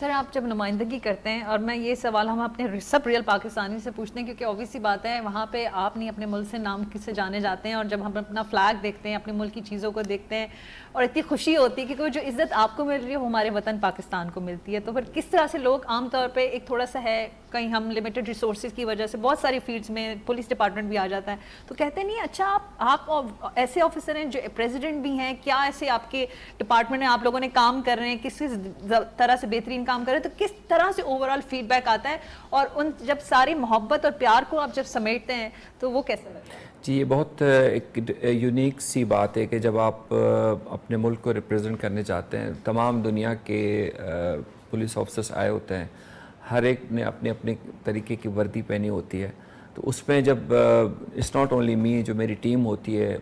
سر آپ جب نمائندگی کرتے ہیں، اور میں یہ سوال ہم اپنے سب ریئل پاکستانی سے پوچھتے ہیں کیونکہ obvious سی بات ہے وہاں پہ آپ نہیں اپنے ملک سے نام کس سے جانے جاتے ہیں، اور جب ہم اپنا فلیگ دیکھتے ہیں، اپنے ملک کی چیزوں کو دیکھتے ہیں اور اتنی خوشی ہوتی ہے کہ کوئی جو عزت آپ کو مل رہی ہے وہ ہمارے وطن پاکستان کو ملتی ہے، تو پھر کس طرح سے لوگ عام طور پہ ایک تھوڑا سا ہے کہیں ہم لمیٹڈ ریسورسز کی وجہ سے بہت ساری فیلڈز میں پولیس ڈپارٹمنٹ بھی آ جاتا ہے تو کہتے نہیں اچھا آپ ایسے آفیسر ہیں جو پریزیڈنٹ بھی ہیں، کیا ایسے آپ کے ڈپارٹمنٹ میں آپ لوگوں نے کام کر رہے ہیں، کس طرح سے بہترین کام کر رہے ہیں، تو کس طرح سے اوور آل فیڈ بیک آتا ہے اور ان جب ساری محبت اور پیار کو آپ جب سمیٹتے ہیں تو وہ کیسا لگتا ہے؟ جی یہ بہت ایک یونیک سی بات ہے کہ جب آپ اپنے ملک کو ریپرزینٹ کرنے جاتے ہیں، تمام دنیا کے پولیس آفیسرس آئے ہوتے ہیں، ہر ایک نے اپنے اپنے طریقے کی وردی پہنی ہوتی ہے، تو اس میں جب اٹس ناٹ اونلی می، جو میری ٹیم ہوتی ہے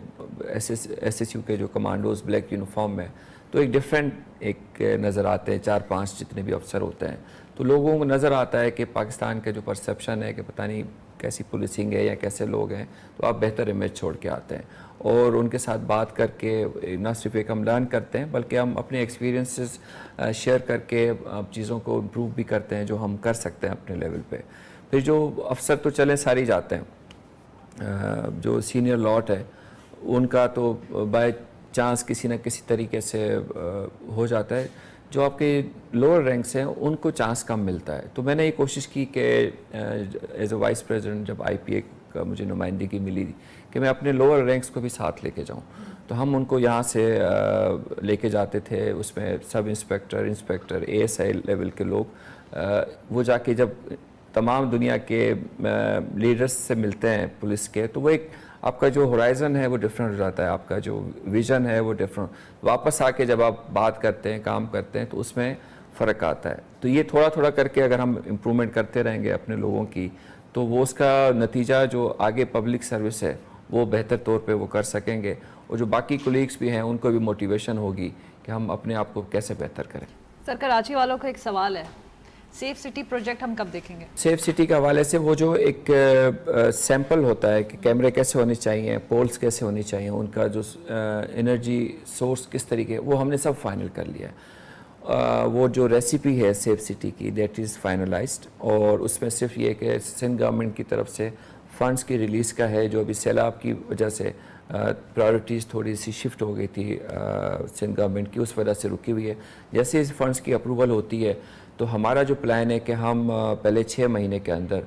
ایس ایس یو کے جو کمانڈوز بلیک یونیفارم میں، تو ایک ڈیفرنٹ ایک نظر آتے ہیں، 4-5 جتنے بھی افسر ہوتے ہیں، تو لوگوں کو نظر آتا ہے کہ پاکستان کا جو پرسیپشن ہے کہ پتہ نہیں کیسی پولیسنگ ہے یا کیسے لوگ ہیں، تو آپ بہتر امیج چھوڑ کے آتے ہیں اور ان کے ساتھ بات کر کے نہ صرف ایک ہم لرن کرتے ہیں بلکہ ہم اپنے ایکسپیرینسز شیئر کر کے چیزوں کو امپروو بھی کرتے ہیں جو ہم کر سکتے ہیں اپنے لیول پہ. پھر جو افسر تو چلے سارے جاتے ہیں، جو سینئر لاٹ ہے ان کا تو بائی چانس کسی نہ کسی طریقے سے ہو جاتا ہے، جو آپ کے لوور رینکس ہیں ان کو چانس کم ملتا ہے. تو میں نے یہ کوشش کی کہ ایز اے وائس پریزیڈنٹ جب آئی پی اے کا مجھے نمائندگی ملی کہ میں اپنے لوور رینکس کو بھی ساتھ لے کے جاؤں، تو ہم ان کو یہاں سے لے کے جاتے تھے. اس میں سب inspector A S I level کے لوگ وہ جا کے جب تمام دنیا کے لیڈرز سے ملتے ہیں پولیس کے، تو وہ ایک آپ کا جو ہورائزن ہے وہ ڈیفرنٹ ہو جاتا ہے، آپ کا جو ویژن ہے وہ ڈیفرنٹ، واپس آ کے جب آپ بات کرتے ہیں کام کرتے ہیں تو اس میں فرق آتا ہے. تو یہ تھوڑا تھوڑا کر کے اگر ہم امپرومنٹ کرتے رہیں گے اپنے لوگوں کی، تو وہ اس کا نتیجہ جو آگے پبلک سروس ہے وہ بہتر طور پہ وہ کر سکیں گے، اور جو باقی کولیگس بھی ہیں ان کو بھی موٹیویشن ہوگی کہ ہم اپنے آپ کو کیسے بہتر کریں. سر کراچی والوں کا ایک سوال ہے، سیف سٹی پروجیکٹ ہم کب دیکھیں گے؟ سیف سٹی کے حوالے سے وہ جو ایک سیمپل ہوتا ہے کہ کیمرے کیسے ہونے چاہیے، پولس کیسے ہونی چاہیے، ان کا جو انرجی سورس کس طریقے، وہ ہم نے سب فائنل کر لیا ہے. وہ جو ریسیپی ہے سیف سٹی کی دیٹ از فائنلائزڈ، اور اس میں صرف یہ کہ سندھ گورنمنٹ کی طرف سے فنڈز کی ریلیز کا ہے، جو ابھی سیلاب کی وجہ سے پرائورٹیز تھوڑی سی شفٹ ہو گئی تھی سندھ گورنمنٹ کی، اس وجہ سے رکی ہوئی ہے. جیسے اس فنڈز کی اپروول ہوتی ہے تو ہمارا جو پلان ہے کہ ہم پہلے 6 مہینے کے اندر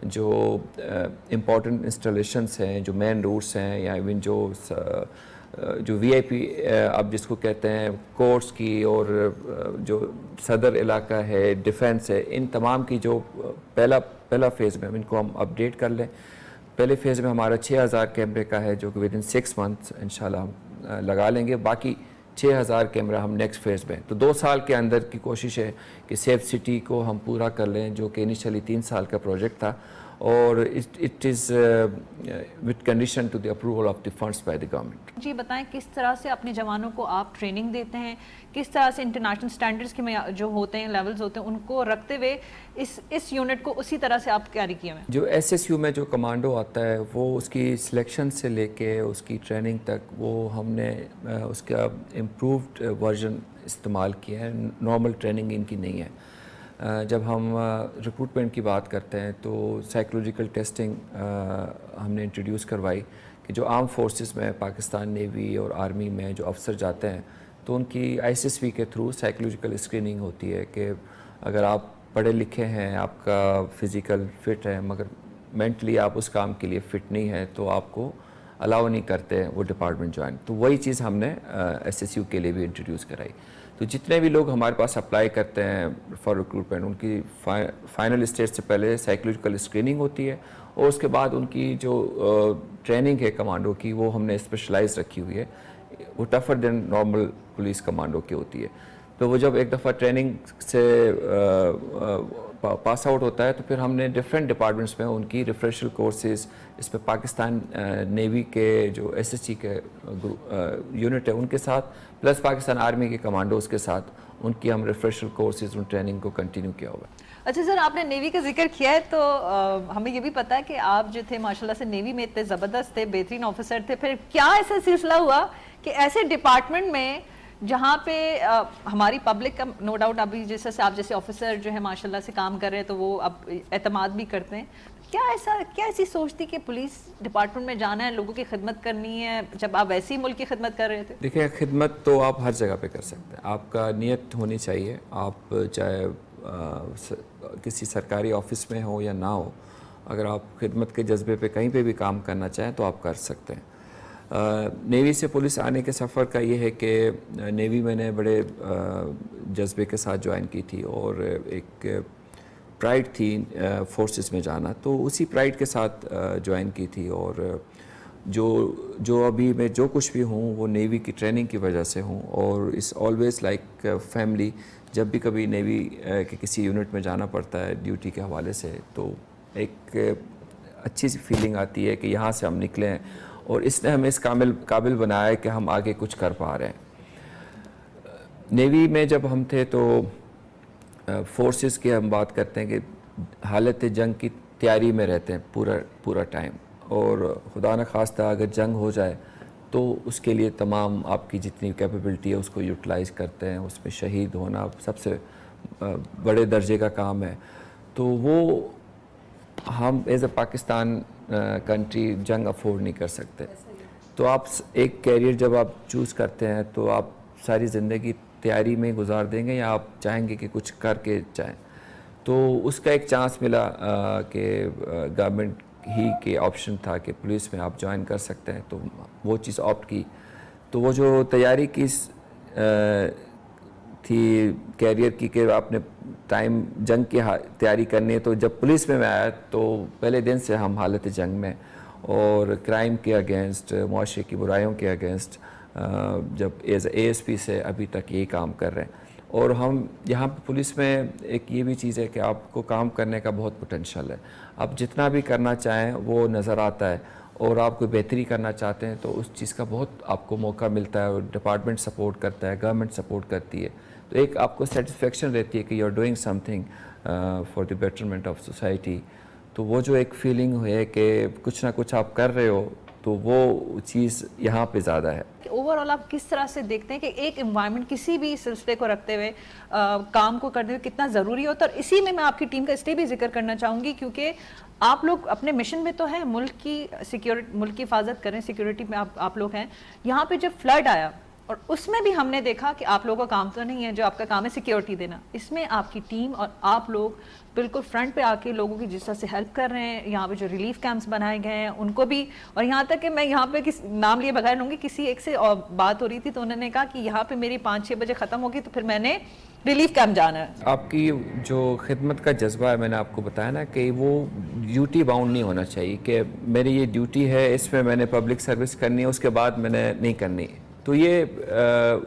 جو امپورٹنٹ انسٹالیشنس ہیں، جو مین روٹس ہیں، یا ایون جو وی آئی پی آپ جس کو کہتے ہیں کورٹس کی، اور جو صدر علاقہ ہے، ڈیفینس ہے، ان تمام کی جو پہلا فیز میں ان کو ہم اپڈیٹ کر لیں. پہلے فیز میں ہمارا 6000 کیمرے کا ہے جو کہ ود ان 6 months انشاءاللہ ہم لگا لیں گے، باقی 6000 کیمرہ ہم نیکسٹ فیز میں. تو 2 سال کے اندر کی کوشش ہے کہ سیف سٹی کو ہم پورا کر لیں، جو کہ انیشلی 3 سال کا پروجیکٹ تھا، اور it is with condition to the approval of the funds by the government. جی بتائیں کس طرح سے اپنے جوانوں کو آپ ٹریننگ دیتے ہیں، کس طرح سے انٹرنیشنل سٹینڈرڈز کے جو ہوتے ہیں لیولز ہوتے ہیں ان کو رکھتے ہوئے اس یونٹ کو اسی طرح سے آپ کیری کیے ہوئے ہیں؟ جو ایس ایس یو میں جو کمانڈو آتا ہے وہ اس کی سلیکشن سے لے کے اس کی ٹریننگ تک وہ ہم نے اس کا امپرووڈ ورژن استعمال کیا ہے، نارمل ٹریننگ ان کی نہیں ہے. جب ہم ریکروٹمنٹ کی بات کرتے ہیں تو سائیکولوجیکل ٹیسٹنگ ہم نے انٹروڈیوس کروائی کہ جو آرم فورسز میں پاکستان نیوی اور آرمی میں جو افسر جاتے ہیں تو ان کی آئی ایس ایس پی کے تھرو سائیکولوجیکل اسکریننگ ہوتی ہے کہ اگر آپ پڑھے لکھے ہیں، آپ کا فزیکل فٹ ہے، مگر مینٹلی آپ اس کام کے لیے فٹ نہیں ہے، تو آپ کو الاؤ نہیں کرتے وہ ڈپارٹمنٹ جوائن. تو وہی چیز ہم نے ایس ایس یو کے لیے بھی انٹروڈیوس کرائی. تو جتنے بھی لوگ ہمارے پاس اپلائی کرتے ہیں فار ریکروٹمنٹ، ان کی فائنل اسٹیج سے پہلے سائیکولوجیکل اسکریننگ ہوتی ہے، اور اس کے بعد ان کی جو ٹریننگ ہے کمانڈو کی وہ ہم نے اسپیشلائز رکھی ہوئی ہے، وہ tougher than normal police commando کی ہوتی ہے. تو وہ جب ایک دفعہ ٹریننگ سے پاس آؤٹ ہوتا ہے تو پھر ہم نے ڈفرینٹ ڈپارٹمنٹس میں ان کی ریفریشل کورسز، اس میں پاکستان نیوی کے جو ایس ایس سی کے یونٹ ہے ان کے ساتھ، پلس پاکستان آرمی کے کمانڈوز کے ساتھ ان کی ہم ریفریشل کورسز ان ٹریننگ کو کنٹینیو کیا ہوا ہے. اچھا سر، آپ نے نیوی کا ذکر کیا ہے تو ہمیں یہ بھی پتا ہے کہ آپ جو تھے ماشاءاللہ سے نیوی میں اتنے زبردست تھے، بہترین آفیسر تھے. پھر کیا ایسا سلسلہ ہوا کہ ایسے ڈپارٹمنٹ میں جہاں پہ ہماری پبلک کا نو ڈاؤٹ ابھی جیسے آپ جیسے آفیسر جو ہے ماشاء اللہ سے کام کر رہے ہیں تو وہ اب اعتماد بھی کرتے ہیں. کیا ایسی سوچ تھی کہ پولیس ڈپارٹمنٹ میں جانا ہے, لوگوں کی خدمت کرنی ہے, جب آپ ویسے ہی ملک کی خدمت کر رہے تھے؟ دیکھیں, خدمت تو آپ ہر جگہ پہ کر سکتے ہیں, آپ کا نیت ہونی چاہیے. آپ چاہے کسی سرکاری آفس میں ہو یا نہ ہو, اگر آپ خدمت کے جذبے پہ کہیں پہ بھی کام کرنا چاہیں تو آپ کر سکتے ہیں. نیوی سے پولیس آنے کے سفر کا یہ ہے کہ نیوی میں نے بڑے جذبے کے ساتھ جوائن کی تھی اور ایک پرائڈ تھی فورسز میں جانا, تو اسی پرائڈ کے ساتھ جوائن کی تھی. اور جو ابھی میں جو کچھ بھی ہوں وہ نیوی کی ٹریننگ کی وجہ سے ہوں, اور اس آلویز لائک فیملی. جب بھی کبھی نیوی کے کسی یونٹ میں جانا پڑتا ہے ڈیوٹی کے حوالے سے تو ایک اچھی سی فیلنگ آتی ہے کہ یہاں سے ہم نکلے ہیں اور اس نے ہمیں اس قابل بنایا ہے کہ ہم آگے کچھ کر پا رہے ہیں. نیوی میں جب ہم تھے تو فورسز کی ہم بات کرتے ہیں کہ حالت جنگ کی تیاری میں رہتے ہیں پورا ٹائم, اور خدا نخواستہ اگر جنگ ہو جائے تو اس کے لیے تمام آپ کی جتنی کیپیبلٹی ہے اس کو یوٹیلائز کرتے ہیں. اس میں شہید ہونا سب سے بڑے درجے کا کام ہے. تو وہ ہم ایز اے پاکستان کنٹری جنگ افورڈ نہیں کر سکتے. تو آپ ایک کیریئر جب آپ چوز کرتے ہیں تو آپ ساری زندگی تیاری میں گزار دیں گے یا آپ چاہیں گے کہ کچھ کر کے جائیں. تو اس کا ایک چانس ملا کہ گورنمنٹ ہی کے آپشن تھا کہ پولیس میں آپ جوائن کر سکتے ہیں, تو وہ چیز آپٹ کی. تو وہ جو تیاری کی تھی کیریئر کی کہ آپ نے ٹائم جنگ کی تیاری کرنی ہے, تو جب پولیس میں آیا تو پہلے دن سے ہم حالت جنگ میں اور کرائم کے اگینسٹ, معاشرے کی برائیوں کے اگینسٹ جب ایز اے ایس پی سے ابھی تک یہی کام کر رہے ہیں. اور ہم یہاں پہ پولیس میں ایک یہ بھی چیز ہے کہ آپ کو کام کرنے کا بہت پوٹینشیل ہے. آپ جتنا بھی کرنا چاہیں وہ نظر آتا ہے, اور آپ کوئی بہتری کرنا چاہتے ہیں تو اس چیز کا بہت آپ کو موقع ملتا ہے, اور ڈپارٹمنٹ سپورٹ کرتا ہے, گورنمنٹ سپورٹ کرتی ہے. تو ایک آپ کو سیٹسفیکشن رہتی ہے کہ you are doing something for the betterment of society. تو وہ جو ایک فیلنگ ہے کہ کچھ نہ کچھ آپ کر رہے ہو, تو وہ چیز یہاں پہ زیادہ ہے. اوور آل آپ کس طرح سے دیکھتے ہیں کہ ایک انوائرمنٹ کسی بھی سلسلے کو رکھتے ہوئے کام کو کرتے ہوئے کتنا ضروری ہوتا ہے؟ اور اسی میں آپ کی ٹیم کا اس لیے بھی ذکر کرنا چاہوں گی کیونکہ آپ لوگ اپنے مشن میں تو ہیں, ملک کی سیکیورٹی, ملک کی حفاظت کریں, سیکیورٹی میں آپ لوگ ہیں. یہاں پہ جب فلڈ آیا اور اس میں بھی ہم نے دیکھا کہ آپ لوگوں کا کام تو نہیں ہے, جو آپ کا کام ہے سیکیورٹی دینا, اس میں آپ کی ٹیم اور آپ لوگ بالکل فرنٹ پہ آ کے لوگوں کی جس طرح سے ہیلپ کر رہے ہیں. یہاں پہ جو ریلیف کیمپس بنائے گئے ہیں ان کو بھی, اور یہاں تک کہ میں یہاں پہ نام لیے بغیر لوں گی, کسی ایک سے بات ہو رہی تھی تو انہوں نے کہا کہ یہاں پہ میری 5-6 بجے ختم ہوگی تو پھر میں نے ریلیف کیمپ جانا ہے. آپ کی جو خدمت کا جذبہ ہے, میں نے آپ کو بتایا نا کہ وہ ڈیوٹی باؤنڈ نہیں ہونا چاہیے کہ میری یہ ڈیوٹی ہے, اس میں نے پبلک سروس کرنی ہے, اس کے بعد میں نے نہیں کرنی. تو یہ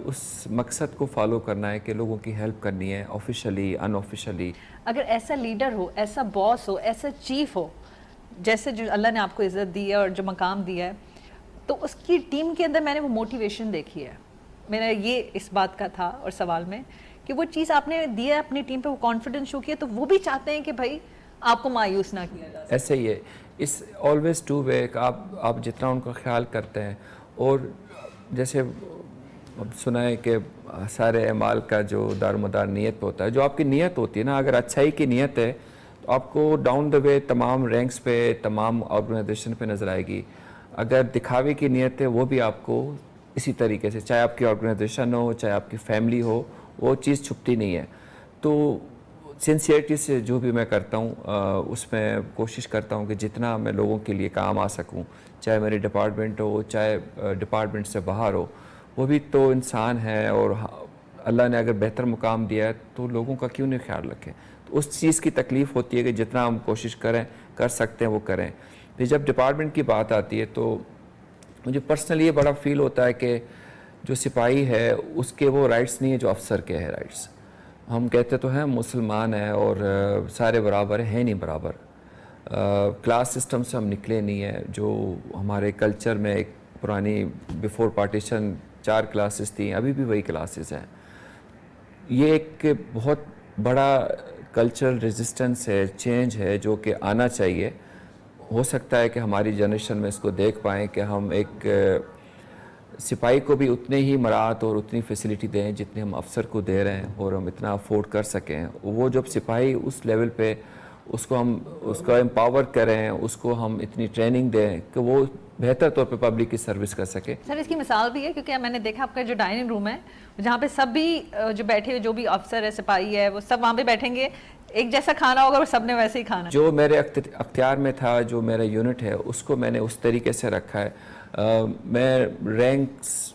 اس مقصد کو فالو کرنا ہے کہ لوگوں کی ہیلپ کرنی ہے, آفیشلی ان آفیشلی. اگر ایسا لیڈر ہو, ایسا باس ہو, ایسا چیف ہو, جیسے جو اللہ نے آپ کو عزت دی ہے اور جو مقام دیا ہے, تو اس کی ٹیم کے اندر میں نے وہ موٹیویشن دیکھی ہے. میرا یہ اس بات کا تھا اور سوال میں کہ وہ چیز آپ نے دی ہے اپنی ٹیم پہ, وہ کانفیڈنس شو کیا, تو وہ بھی چاہتے ہیں کہ بھائی آپ کو مایوس نہ کیا جائے. ایسے ہی ہے, اس آلویز ٹو وے, آپ جتنا ان کا خیال کرتے ہیں, اور جیسے اب سنا ہے کہ سارے اعمال کا جو دارمدار نیت پہ ہوتا ہے. جو آپ کی نیت ہوتی ہے نا, اگر اچھائی کی نیت ہے تو آپ کو ڈاؤن دا وے تمام رینکس پہ, تمام آرگنائزیشن پہ نظر آئے گی. اگر دکھاوے کی نیت ہے وہ بھی آپ کو اسی طریقے سے, چاہے آپ کی آرگنائزیشن ہو, چاہے آپ کی فیملی ہو, وہ چیز چھپتی نہیں ہے. تو سنسیئرٹی سے جو بھی میں کرتا ہوں اس میں کوشش کرتا ہوں کہ جتنا میں لوگوں کے لیے کام آ سکوں, چاہے میری ڈپارٹمنٹ ہو, چاہے ڈپارٹمنٹ سے باہر ہو, وہ بھی تو انسان ہے, اور اللہ نے اگر بہتر مقام دیا ہے تو لوگوں کا کیوں نہیں خیال رکھیں. تو اس چیز کی تکلیف ہوتی ہے کہ جتنا ہم کوشش کر سکتے ہیں وہ کریں. پھر جب ڈپارٹمنٹ کی بات آتی ہے تو مجھے پرسنلی یہ بڑا فیل ہوتا ہے کہ جو سپاہی ہے اس کے وہ رائٹس نہیں ہیں جو افسر کے ہیں رائٹس. ہم کہتے تو ہیں مسلمان ہیں اور سارے برابر ہیں نہیں برابر. کلاس سسٹم سے ہم نکلے نہیں ہیں. جو ہمارے کلچر میں ایک پرانی بیفور پارٹیشن 4 کلاسز تھیں, ابھی بھی وہی کلاسز ہیں. یہ ایک بہت بڑا کلچرل ریزسٹنس ہے, چینج ہے جو کہ آنا چاہیے. ہو سکتا ہے کہ ہماری جنریشن میں اس کو دیکھ پائیں کہ ہم ایک سپاہی کو بھی اتنے ہی مراعات اور اتنی فیسلٹی دیں جتنے ہم افسر کو دے رہے ہیں اور ہم اتنا افورڈ کر سکیں. وہ جب سپاہی اس لیول پہ اس کو امپاور کریں, اس کو ہم اتنی ٹریننگ دیں کہ وہ بہتر طور پہ پبلک کی سروس کر سکے. سر اس کی مثال بھی ہے کیونکہ میں نے دیکھا آپ کا جو ڈائننگ روم ہے جہاں پہ سب بھی جو بیٹھے ہوئے جو بھی افسر ہے سپاہی ہے وہ سب وہاں پہ بیٹھیں گے, ایک جیسا کھانا ہوگا اور سب نے ویسے ہی کھانا. جو میرے اختیار میں تھا, جو میرا یونٹ ہے, اس کو میں نے اس طریقے سے رکھا ہے. میں رینکس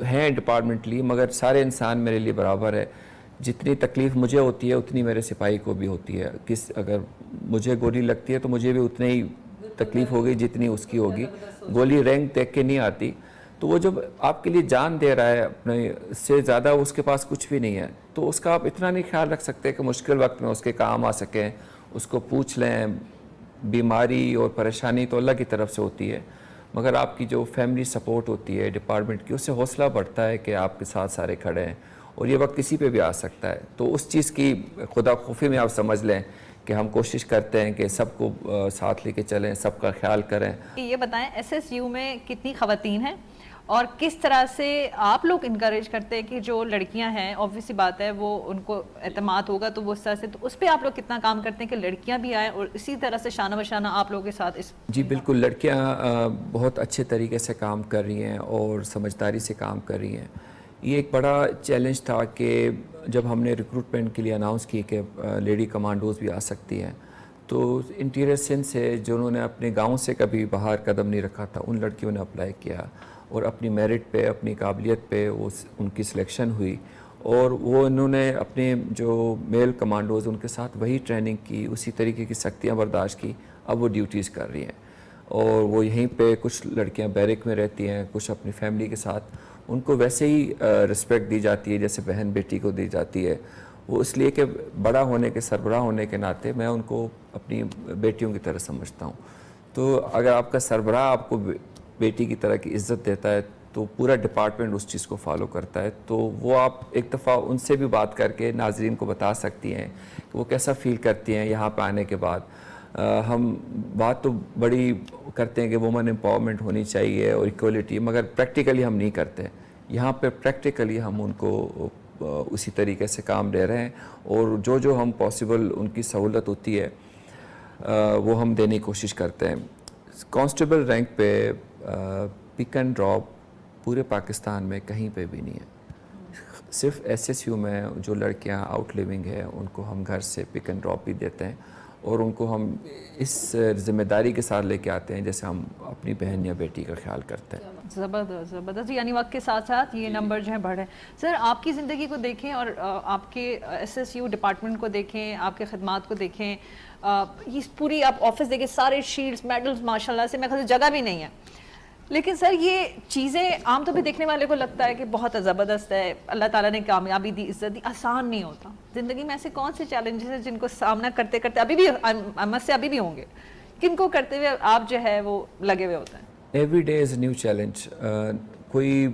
ہیں ڈپارٹمنٹلی مگر سارے انسان میرے لیے برابر ہے. جتنی تکلیف مجھے ہوتی ہے اتنی میرے سپاہی کو بھی ہوتی ہے. اگر مجھے گولی لگتی ہے تو مجھے بھی اتنی ہی تکلیف ہوگی جتنی اس کی ہوگی. گولی رینک دیکھ کے نہیں آتی. تو وہ جب آپ کے لیے جان دے رہا ہے اپنے, اس سے زیادہ اس کے پاس کچھ بھی نہیں ہے, تو اس کا آپ اتنا نہیں خیال رکھ سکتے کہ مشکل وقت میں اس کے کام آ سکیں, اس کو پوچھ لیں. بیماری اور پریشانی تو اللہ کی طرف سے ہوتی ہے, مگر آپ کی جو فیملی سپورٹ ہوتی ہے ڈپارٹمنٹ کی, اس سے حوصلہ بڑھتا ہے کہ آپ کے ساتھ سارے کھڑے ہیں اور یہ وقت کسی پہ بھی آ سکتا ہے. تو اس چیز کی خدا خوفی میں آپ سمجھ لیں کہ ہم کوشش کرتے ہیں کہ سب کو ساتھ لے کے چلیں, سب کا خیال کریں. یہ بتائیں ایس ایس یو میں کتنی خواتین ہیں اور کس طرح سے آپ لوگ انکریج کرتے ہیں کہ جو لڑکیاں ہیں, obvious سی بات ہے وہ ان کو اعتماد ہوگا تو وہ اس طرح سے, تو اس پہ آپ لوگ کتنا کام کرتے ہیں کہ لڑکیاں بھی آئیں اور اسی طرح سے شانہ بشانہ آپ لوگوں کے ساتھ اس. جی بالکل, لڑکیاں بہت اچھے طریقے سے کام کر رہی ہیں اور سمجھداری سے کام کر رہی ہیں. یہ ایک بڑا چیلنج تھا کہ جب ہم نے ریکروٹمنٹ کے لیے اناؤنس کی کہ لیڈی کمانڈوز بھی آ سکتی ہیں, تو انٹیریئر سندھ سے جنہوں نے اپنے گاؤں سے کبھی باہر قدم نہیں رکھا تھا ان لڑکیوں نے اپلائی کیا اور اپنی میرٹ پہ, اپنی قابلیت پہ ان کی سلیکشن ہوئی اور وہ انہوں نے اپنے جو میل کمانڈوز ان کے ساتھ وہی ٹریننگ کی, اسی طریقے کی سختیاں برداشت کی. اب وہ ڈیوٹیز کر رہی ہیں اور وہ یہیں پہ, کچھ لڑکیاں بیرک میں رہتی ہیں, کچھ اپنی فیملی کے ساتھ. ان کو ویسے ہی رسپیکٹ دی جاتی ہے جیسے بہن بیٹی کو دی جاتی ہے. وہ اس لیے کہ بڑا ہونے کے, سربراہ ہونے کے ناطے میں ان کو اپنی بیٹیوں کی طرح سمجھتا ہوں. تو اگر آپ کا سربراہ آپ کو بیٹی کی طرح کی عزت دیتا ہے تو پورا ڈپارٹمنٹ اس چیز کو فالو کرتا ہے. تو وہ آپ ایک دفعہ ان سے بھی بات کر کے ناظرین کو بتا سکتی ہیں کہ وہ کیسا فیل کرتی ہیں یہاں پہ آنے کے بعد. ہم بات تو بڑی کرتے ہیں کہ وومن امپاورمنٹ ہونی چاہیے اور ایکولیٹی, مگر پریکٹیکلی ہم نہیں کرتے. یہاں پہ پریکٹیکلی ہم ان کو اسی طریقے سے کام دے رہے ہیں اور جو ہم پاسبل ان کی سہولت ہوتی ہے وہ ہم دینے کی کوشش کرتے ہیں. کانسٹیبل رینک پہ پک اینڈ ڈراپ پورے پاکستان میں کہیں پہ بھی نہیں ہے. صرف ایس ایس یو میں جو لڑکیاں آؤٹ لیونگ ہے ان کو ہم گھر سے پک اینڈ ڈراپ بھی دیتے ہیں اور ان کو ہم اس ذمہ داری کے ساتھ لے کے آتے ہیں جیسے ہم اپنی بہن یا بیٹی کا خیال کرتے ہیں. زبردست زبردست, یعنی وقت کے ساتھ ساتھ یہ نمبر جو ہے بڑھے. سر آپ کی زندگی کو دیکھیں اور آپ کے ایس ایس یو ڈپارٹمنٹ کو دیکھیں, آپ کے خدمات کو دیکھیں, یہ پوری آپ آفس دیکھیں, سارے شیلڈز میڈلز ماشاء اللہ سے, میں خیال جگہ بھی نہیں ہے. لیکن سر یہ چیزیں عام طور پہ دیکھنے والے کو لگتا ہے کہ بہت زبردست ہے, اللہ تعالیٰ نے کامیابی دی, عزت دی, آسان نہیں ہوتا. زندگی میں ایسے کون سے چیلنجز ہیں جن کو سامنا کرتے کرتے ابھی بھی مجھ سے ابھی بھی ہوں گے, کن کو کرتے ہوئے آپ جو ہے وہ لگے ہوئے ہوتے ہیں؟ Every day is a new challenge. کوئی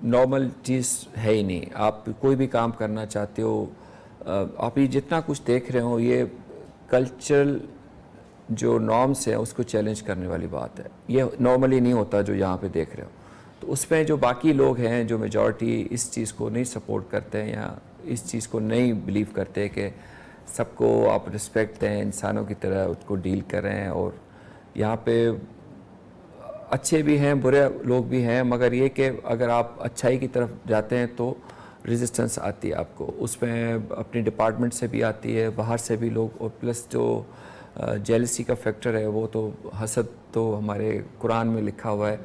نارمل چیز ہے ہی نہیں. آپ کوئی بھی کام کرنا چاہتے ہو, آپ یہ جتنا کچھ دیکھ رہے ہو یہ کلچرل جو نارمس ہیں اس کو چیلنج کرنے والی بات ہے. یہ نارملی نہیں ہوتا جو یہاں پہ دیکھ رہے ہو. تو اس میں جو باقی لوگ ہیں, جو میجورٹی اس چیز کو نہیں سپورٹ کرتے ہیں یا اس چیز کو نہیں بلیو کرتے کہ سب کو آپ رسپیکٹ دیں, انسانوں کی طرح اس کو ڈیل کریں. اور یہاں پہ اچھے بھی ہیں, برے لوگ بھی ہیں, مگر یہ کہ اگر آپ اچھائی کی طرف جاتے ہیں تو ریزسٹنس آتی ہے آپ کو. اس میں اپنی ڈپارٹمنٹ سے بھی آتی ہے, باہر سے بھی لوگ, اور پلس جو جیلسی کا فیکٹر ہے وہ تو, حسد تو ہمارے قرآن میں لکھا ہوا ہے,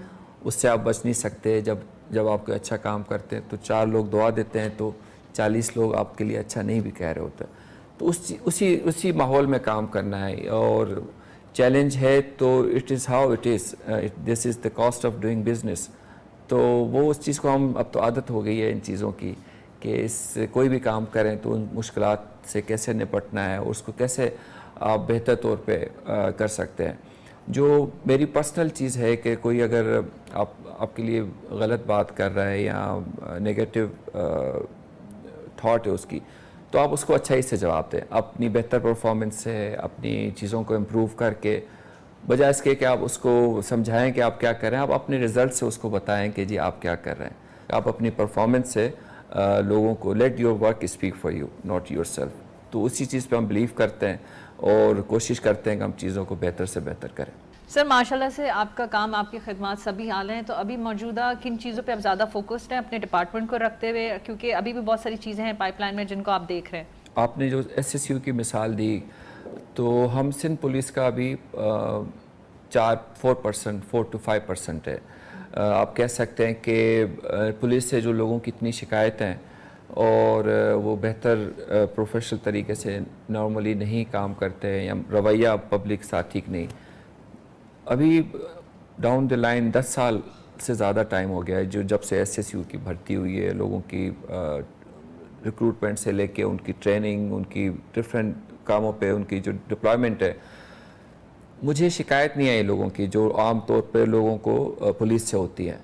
اس سے آپ بچ نہیں سکتے. جب آپ کوئی اچھا کام کرتے ہیں تو 4 لوگ دعا دیتے ہیں تو 40 لوگ آپ کے لیے اچھا نہیں بھی کہہ رہے ہوتے. تو اسی ماحول میں کام کرنا ہے. اور چیلنج ہے تو it is how it is, this is the cost of doing business. تو وہ اس چیز کو ہم, اب تو عادت ہو گئی ہے ان چیزوں کی کہ کوئی بھی کام کریں تو ان مشکلات سے کیسے نپٹنا ہے اور اس کو کیسے آپ بہتر طور پہ کر سکتے ہیں. جو میری پرسنل چیز ہے کہ کوئی اگر آپ کے لیے غلط بات کر رہا ہے یا نیگیٹو تھاٹ ہے اس کی, تو آپ اس کو اچھائی سے جواب دیں, اپنی بہتر پرفارمنس سے, اپنی چیزوں کو امپروو کر کے بجائے اس کے کہ آپ اس کو سمجھائیں کہ آپ کیا کر رہے ہیں، آپ اپنے رزلٹ سے اس کو بتائیں کہ جی آپ کیا کر رہے ہیں. آپ اپنی پرفارمنس سے لوگوں کو let your work speak for you not your self. تو اسی چیز پہ ہم بلیو کرتے ہیں اور کوشش کرتے ہیں کہ ہم چیزوں کو بہتر سے بہتر کریں. سر ماشاءاللہ سے آپ کا کام، آپ کی خدمات سبھی اعلیٰ ہیں، تو ابھی موجودہ کن چیزوں پہ آپ زیادہ فوکسڈ ہیں اپنے ڈپارٹمنٹ کو رکھتے ہوئے، کیونکہ ابھی بھی بہت ساری چیزیں ہیں پائپ لائن میں جن کو آپ دیکھ رہے ہیں؟ آپ نے جو ایس ایس یو کی مثال دی، تو ہم سندھ پولیس کا ابھی 4 to 5% ہے. آپ کہہ سکتے ہیں کہ پولیس سے جو لوگوں کی اتنی شکایتیں ہیں اور وہ بہتر پروفیشنل طریقے سے نارملی نہیں کام کرتے ہیں یا رویہ پبلک ساتھ ٹھیک نہیں. ابھی ڈاؤن دی لائن 10 سال سے زیادہ ٹائم ہو گیا ہے جب سے ایس ایس یو کی بھرتی ہوئی ہے. لوگوں کی ریکروٹمنٹ سے لے کے ان کی ٹریننگ، ان کی ڈفرینٹ کاموں پہ ان کی جو ڈپلائمنٹ ہے، مجھے شکایت نہیں آئی لوگوں کی جو عام طور پہ لوگوں کو پولیس سے ہوتی ہے.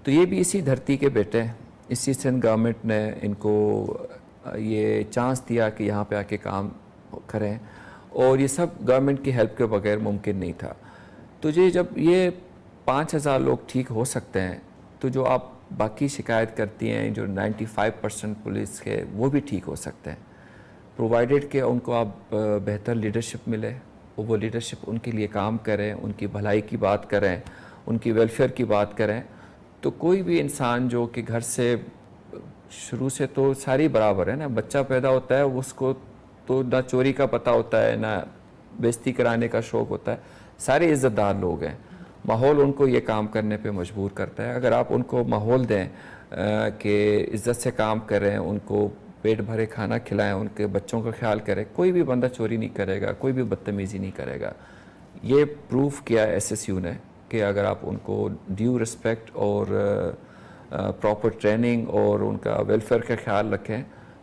تو یہ بھی اسی دھرتی کے بیٹے ہیں. اسی سندھ گورنمنٹ نے ان کو یہ چانس دیا کہ یہاں پہ آ کے کام کریں، اور یہ سب گورنمنٹ کی ہیلپ کے بغیر ممکن نہیں تھا. تو جب یہ 5000 لوگ ٹھیک ہو سکتے ہیں، تو جو آپ باقی شکایت کرتی ہیں جو 95% پولیس کے، وہ بھی ٹھیک ہو سکتے ہیں، پرووائڈیڈ کہ ان کو آپ بہتر لیڈرشپ ملے، وہ لیڈرشپ ان کے لیے کام کریں، ان کی بھلائی کی بات کریں، ان کی ویلفیئر کی بات کریں. تو کوئی بھی انسان جو کہ گھر سے شروع سے تو ساری برابر ہے نا، بچہ پیدا ہوتا ہے اس کو تو نہ چوری کا پتہ ہوتا ہے نہ بےزتی کرانے کا شوق ہوتا ہے، سارے عزت دار لوگ ہیں. ماحول ان کو یہ کام کرنے پہ مجبور کرتا ہے. اگر آپ ان کو ماحول دیں کہ عزت سے کام کریں، ان کو پیٹ بھرے کھانا کھلائیں، ان کے بچوں کا خیال کریں، کوئی بھی بندہ چوری نہیں کرے گا، کوئی بھی بدتمیزی نہیں کرے گا. یہ پروف کیا ایس ایس یو نے کہ اگر آپ ان کو ڈیو رسپیکٹ اور پراپر ٹریننگ اور ان کا ویلفیئر کا خیال رکھیں،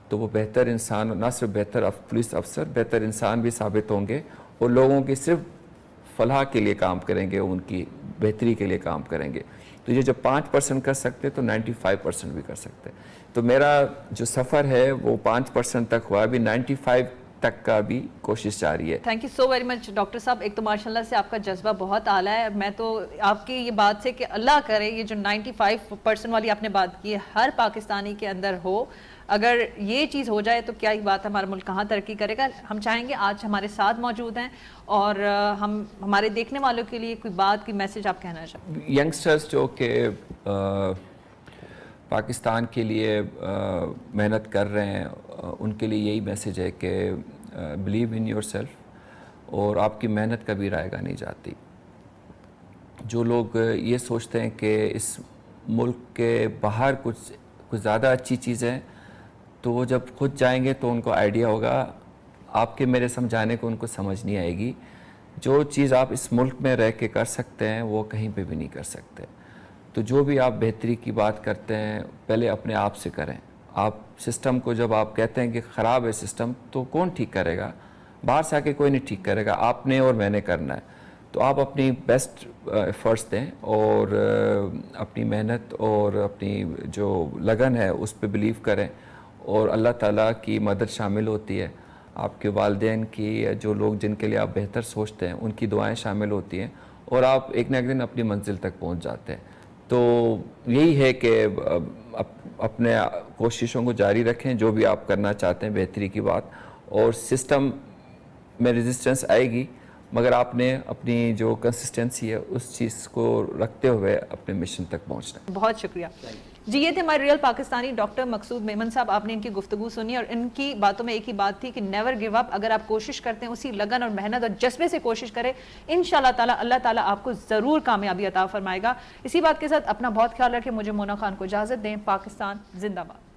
تو وہ بہتر انسان، نہ صرف بہتر پولیس افسر، بہتر انسان بھی ثابت ہوں گے، اور لوگوں کی صرف فلاح کے لیے کام کریں گے، ان کی بہتری کے لیے کام کریں گے. تو یہ جب 5% کر سکتے تو 95% بھی کر سکتے. تو میرا جو سفر ہے وہ 5% تک ہوا، ابھی 95 تک کا بھی کوشش جاری ہے. Thank you so very much doctor صاحب. ایک تو ماشاء اللہ سے آپ کا جذبہ بہت اعلیٰ ہے. میں تو آپ کی یہ بات سے کہ اللہ کرے یہ جو 95% والی آپ نے بات کی ہے ہر پاکستانی کے اندر ہو. اگر یہ چیز ہو جائے تو کیا ہی بات ہے، ہمارا ملک کہاں ترقی کرے گا. ہم چاہیں گے آج ہمارے ساتھ موجود ہیں اور ہم ہمارے دیکھنے والوں کے لیے کوئی بات، کوئی میسج آپ کہنا چاہیں؟ ینگسٹرز جو کہ پاکستان کے لیے محنت کر رہے ہیں، ان کے لیے یہی میسج ہے کہ بلیو ان یور سیلف، اور آپ کی محنت کبھی رائے گاہ نہیں جاتی. جو لوگ یہ سوچتے ہیں کہ اس ملک کے باہر کچھ زیادہ اچھی چیزیں، تو وہ جب خود جائیں گے تو ان کو آئیڈیا ہوگا. آپ کے میرے سمجھانے کو ان کو سمجھ نہیں آئے گی. جو چیز آپ اس ملک میں رہ کے کر سکتے ہیں وہ کہیں پہ بھی نہیں کر سکتے. تو جو بھی آپ بہتری کی بات کرتے ہیں پہلے اپنے آپ سے کریں. آپ سسٹم کو جب آپ کہتے ہیں کہ خراب ہے سسٹم، تو کون ٹھیک کرے گا؟ باہر سے آ کے کوئی نہیں ٹھیک کرے گا، آپ نے اور میں نے کرنا ہے. تو آپ اپنی بیسٹ ایفرٹس دیں اور اپنی محنت اور اپنی جو لگن ہے اس پہ بلیو کریں، اور اللہ تعالیٰ کی مدد شامل ہوتی ہے. آپ کے والدین کی، جو لوگ جن کے لیے آپ بہتر سوچتے ہیں، ان کی دعائیں شامل ہوتی ہیں، اور آپ ایک نہ ایک دن اپنی منزل تک پہنچ جاتے ہیں. تو یہی ہے کہ اپنے کوششوں کو جاری رکھیں، جو بھی آپ کرنا چاہتے ہیں بہتری کی بات، اور سسٹم میں ریزسٹنس آئے گی، مگر آپ نے اپنی جو کنسسٹنسی ہے اس چیز کو رکھتے ہوئے اپنے مشن تک پہنچنا ہے. بہت شکریہ جی. یہ تھے ہمارے ریئل پاکستانی ڈاکٹر مقصود میمن صاحب. آپ نے ان کی گفتگو سنی اور ان کی باتوں میں ایک ہی بات تھی کہ نیور گیو اپ. اگر آپ کوشش کرتے ہیں، اسی لگن اور محنت اور جذبے سے کوشش کریں، انشاءاللہ تعالی اللہ تعالیٰ آپ کو ضرور کامیابی عطا فرمائے گا. اسی بات کے ساتھ اپنا بہت خیال رکھیں. مجھے مونا خان کو اجازت دیں. پاکستان زندہ باد.